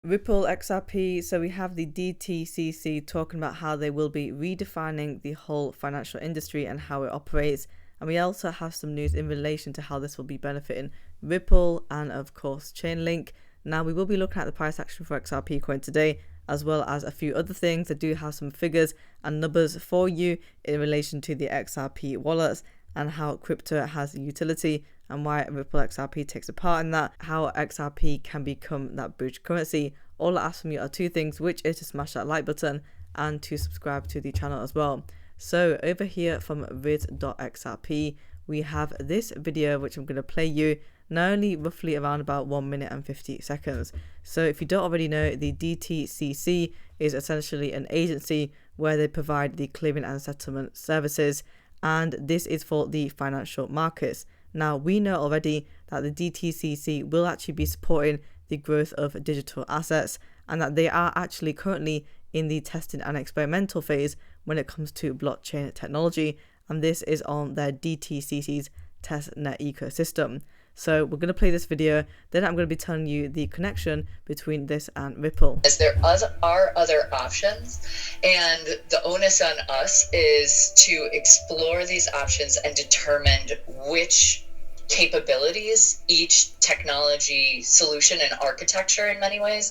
Ripple XRP, so we have the Dtcc talking about how they will be redefining the whole financial industry and how it operates. And we also have some news in relation to how this will be benefiting Ripple and of course Chainlink. Now we will be looking at the price action for XRP coin today, as well as a few other things. I do have some figures and numbers for you in relation to the XRP wallets and how crypto has utility and why Ripple XRP takes a part in that, how XRP can become that bridge currency. All I ask from you are two things, which is to smash that like button and to subscribe to the channel as well. So over here from rid.xrp, we have this video which I'm going to play you, now only roughly around about 1 minute and 50 seconds. So if you don't already know, the Dtcc is essentially an agency where they provide the clearing and settlement services, and this is for the financial markets. Now we know already that the Dtcc will actually be supporting the growth of digital assets, and that they are actually currently in the testing and experimental phase when it comes to blockchain technology, and this is on their Dtcc's testnet ecosystem. So we're going to play this video, then I'm going to be telling you the connection between this and Ripple. As there are other options, and the onus on us is to explore these options and determine which capabilities each technology solution and architecture in many ways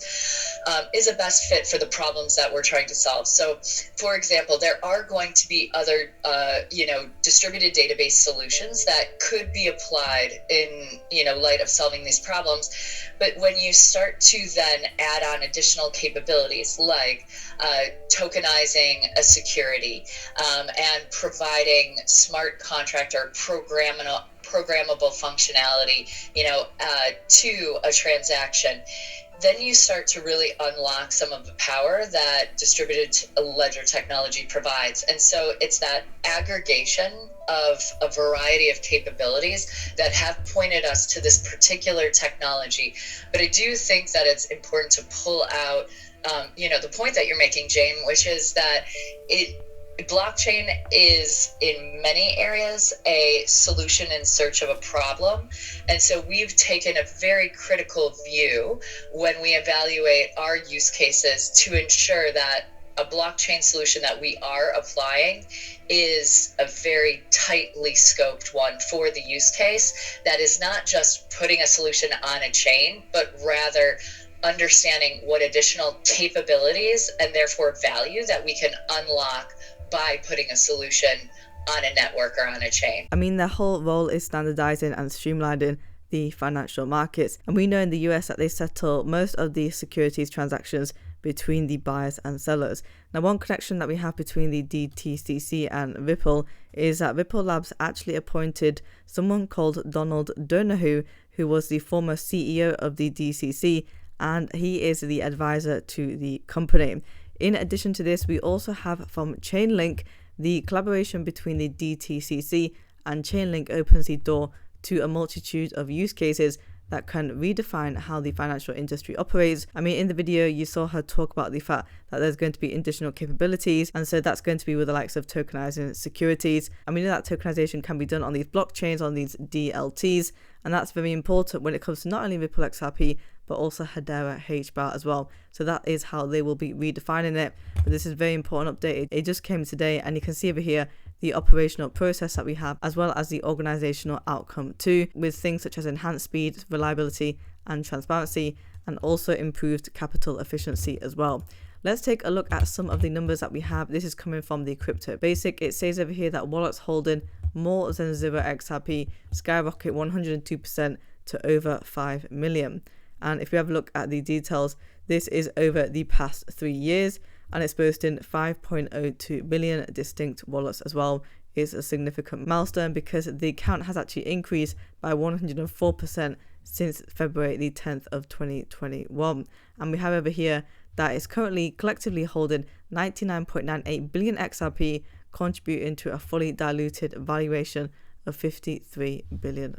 is a best fit for the problems that we're trying to solve. So for example, there are going to be other distributed database solutions that could be applied in light of solving these problems. But when you start to then add on additional capabilities like tokenizing a security and providing smart contract or programmable functionality, to a transaction, then you start to really unlock some of the power that distributed ledger technology provides. And so it's that aggregation of a variety of capabilities that have pointed us to this particular technology. But I do think that it's important to pull out, the point that you're making, Jane, which is that blockchain is in many areas a solution in search of a problem. And so we've taken a very critical view when we evaluate our use cases to ensure that a blockchain solution that we are applying is a very tightly scoped one for the use case that is not just putting a solution on a chain, but rather understanding what additional capabilities and therefore value that we can unlock by putting a solution on a network or on a chain. I mean, their whole role is standardizing and streamlining the financial markets. And we know in the US that they settle most of the securities transactions between the buyers and sellers. Now, one connection that we have between the Dtcc and Ripple is that Ripple Labs actually appointed someone called Donald Donohue, who was the former CEO of the DCC, and he is the advisor to the company. In addition to this, we also have from Chainlink, the collaboration between the Dtcc and Chainlink opens the door to a multitude of use cases that can redefine how the financial industry operates. I mean, in the video, you saw her talk about the fact that there's going to be additional capabilities. And so that's going to be with the likes of tokenizing securities. And we know that tokenization can be done on these blockchains, on these DLTs. And that's very important when it comes to not only Ripple XRP, but also Hedera HBAR as well. So that is how they will be redefining it. But this is a very important update. It just came today, and you can see over here the operational process that we have, as well as the organizational outcome too, with things such as enhanced speed, reliability, and transparency, and also improved capital efficiency as well. Let's take a look at some of the numbers that we have. This is coming from the Crypto Basic. It says over here that wallets holding more than 0 XRP skyrocket 102% to over 5 million. And if we have a look at the details, this is over the past 3 years, and it's boasting 5.02 billion distinct wallets as well. It's a significant milestone because the count has actually increased by 104% since February the 10th of 2021. And we have over here that it's currently collectively holding 99.98 billion XRP, contributing to a fully diluted valuation of $53 billion.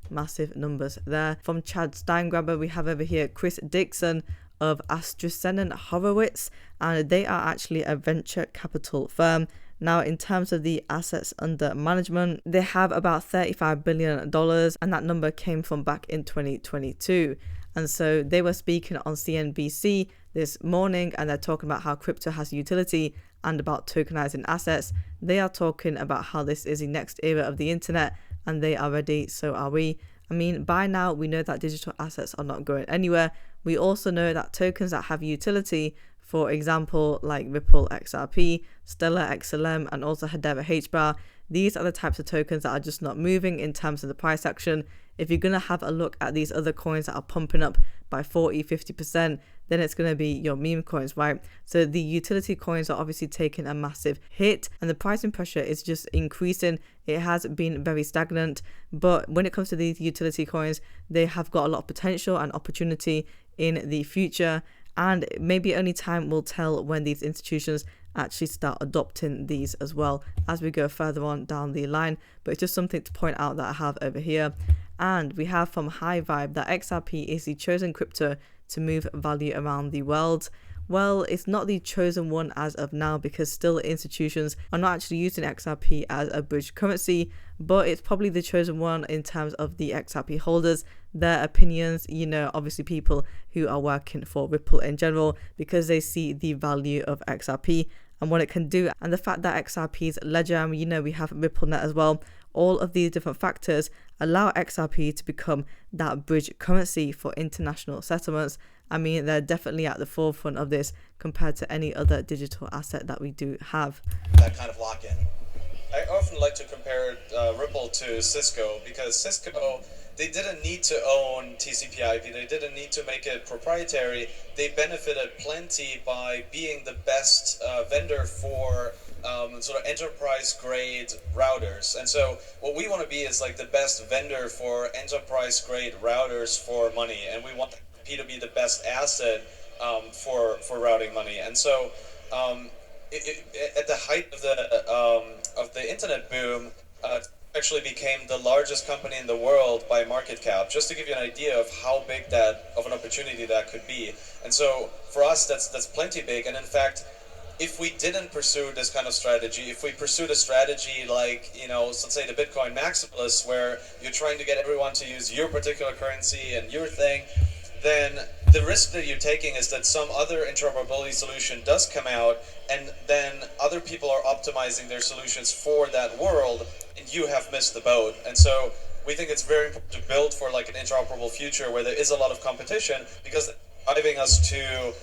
Massive numbers there. From Chad Steingraber, we have over here Chris Dixon of Astrusennen Horowitz, and they are actually a venture capital firm. Now, in terms of the assets under management, they have about $35 billion, and that number came from back in 2022. And so they were speaking on CNBC this morning, and they're talking about how crypto has utility and about tokenizing assets. They are talking about how this is the next era of the internet, and they are ready, so are we. I mean, by now we know that digital assets are not going anywhere. We also know that tokens that have utility, for example, like Ripple XRP, Stellar XLM, and also Hedera HBAR, these are the types of tokens that are just not moving in terms of the price action. If you're going to have a look at these other coins that are pumping up by 40-50%, then it's going to be your meme coins, right? So the utility coins are obviously taking a massive hit, and the pricing pressure is just increasing. It has been very stagnant, but when it comes to these utility coins, they have got a lot of potential and opportunity in the future, and maybe only time will tell when these institutions actually start adopting these as well as we go further on down the line. But it's just something to point out that I have over here. And we have from High Vibe that XRP is the chosen crypto to move value around the world. Well, it's not the chosen one as of now, because still institutions are not actually using XRP as a bridge currency, but it's probably the chosen one in terms of the XRP holders, their opinions, you know, obviously people who are working for Ripple in general, because they see the value of XRP and what it can do, and the fact that XRP's ledger, and you know we have RippleNet as well, all of these different factors allow XRP to become that bridge currency for international settlements. I mean, they're definitely at the forefront of this compared to any other digital asset that we do have. That kind of lock-in. I often like to compare Ripple to Cisco, because Cisco, they didn't need to own TCP/IP. They didn't need to make it proprietary. They benefited plenty by being the best vendor for sort of enterprise-grade routers. And so what we want to be is like the best vendor for enterprise-grade routers for money, and we want P to be the best asset for routing money. And so at the height of the internet boom, actually became the largest company in the world by market cap, just to give you an idea of how big that of an opportunity that could be. And so for us, that's plenty big. And in fact, if we didn't pursue this kind of strategy, if we pursued a strategy like, you know, let's say the Bitcoin maximalists, where you're trying to get everyone to use your particular currency and your thing, then the risk that you're taking is that some other interoperability solution does come out, and then other people are optimizing their solutions for that world, and you have missed the boat. And so we think it's very important to build for like an interoperable future where there is a lot of competition, because it's driving us to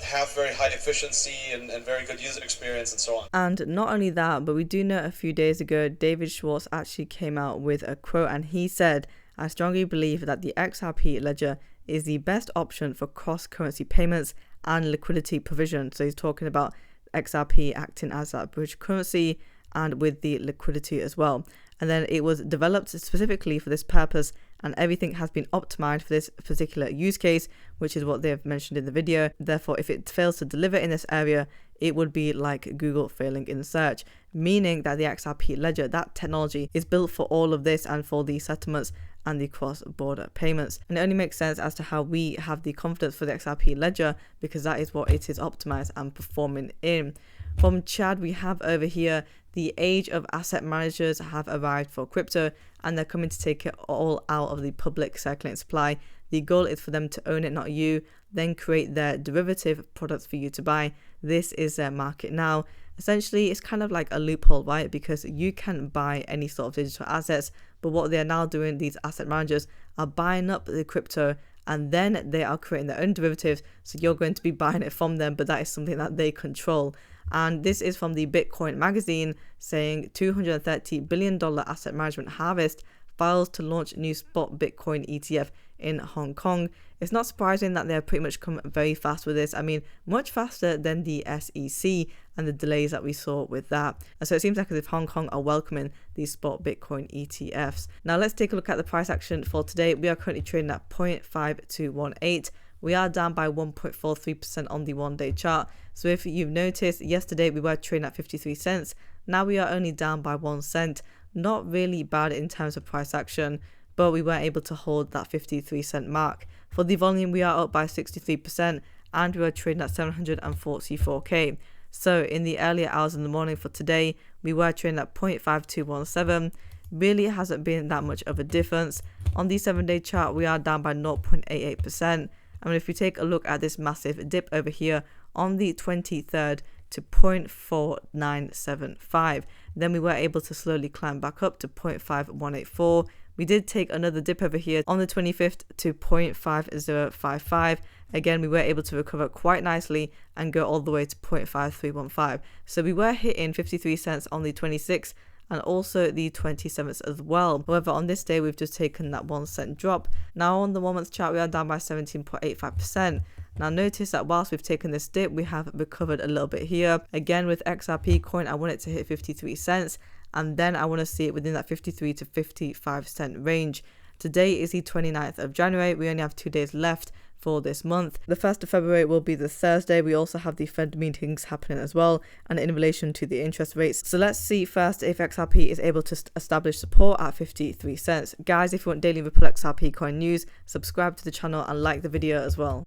have very high efficiency and very good user experience and so on. And not only that, but we do know a few days ago, David Schwartz actually came out with a quote, and he said, "I strongly believe that the XRP ledger is the best option for cross-currency payments and liquidity provision." So he's talking about XRP acting as that bridge currency and with the liquidity as well. And then it was developed specifically for this purpose, and everything has been optimized for this particular use case, which is what they've mentioned in the video. Therefore, if it fails to deliver in this area, it would be like Google failing in search, meaning that the XRP ledger, that technology, is built for all of this and for the settlements and the cross-border payments. And it only makes sense as to how we have the confidence for the XRP ledger, because that is what it is optimized and performing in. From Chad, we have over here, the age of asset managers have arrived for crypto, and they're coming to take it all out of the public circulating supply. The goal is for them to own it, not you, then create their derivative products for you to buy. This is their market now. Essentially, it's kind of like a loophole, right? Because you can buy any sort of digital assets, but what they're now doing, these asset managers are buying up the crypto, and then they are creating their own derivatives. So you're going to be buying it from them, but that is something that they control. And this is from the Bitcoin magazine, saying $230 billion asset management harvest files to launch new spot Bitcoin ETF in Hong Kong. It's not surprising that they're pretty much come very fast with this. I mean, much faster than the SEC and the delays that we saw with that. And so it seems like as if Hong Kong are welcoming these spot Bitcoin ETFs. Now let's take a look at the price action for today. We are currently trading at 0.5218. We are down by 1.43% on the one-day chart. So if you've noticed, yesterday we were trading at 53 cents. Now we are only down by 1 cent. Not really bad in terms of price action, but we were able to hold that 53 cent mark. For the volume, we are up by 63%, and we are trading at 744k. So in the earlier hours in the morning for today, we were trading at 0.5217. really hasn't been that much of a difference. On the 7-day chart, we are down by 0.88%. I mean, if you take a look at this massive dip over here on the 23rd to 0.4975, then we were able to slowly climb back up to 0.5184. We did take another dip over here on the 25th to 0.5055. Again, we were able to recover quite nicely and go all the way to 0.5315. So we were hitting 53 cents on the 26th and also the 27th as well. However, on this day, we've just taken that 1 cent drop. Now on the 1 month chart, we are down by 17.85%. Now notice that whilst we've taken this dip, we have recovered a little bit here. Again, with XRP coin, I want it to hit 53 cents. And then I want to see it within that 53 to 55 cent range. Today is the 29th of January. We only have 2 days left for this month. The 1st of February will be the Thursday. We also have the Fed meetings happening as well, and in relation to the interest rates. So let's see first if XRP is able to establish support at 53 cents. Guys, if you want daily Ripple XRP coin news, subscribe to the channel and like the video as well.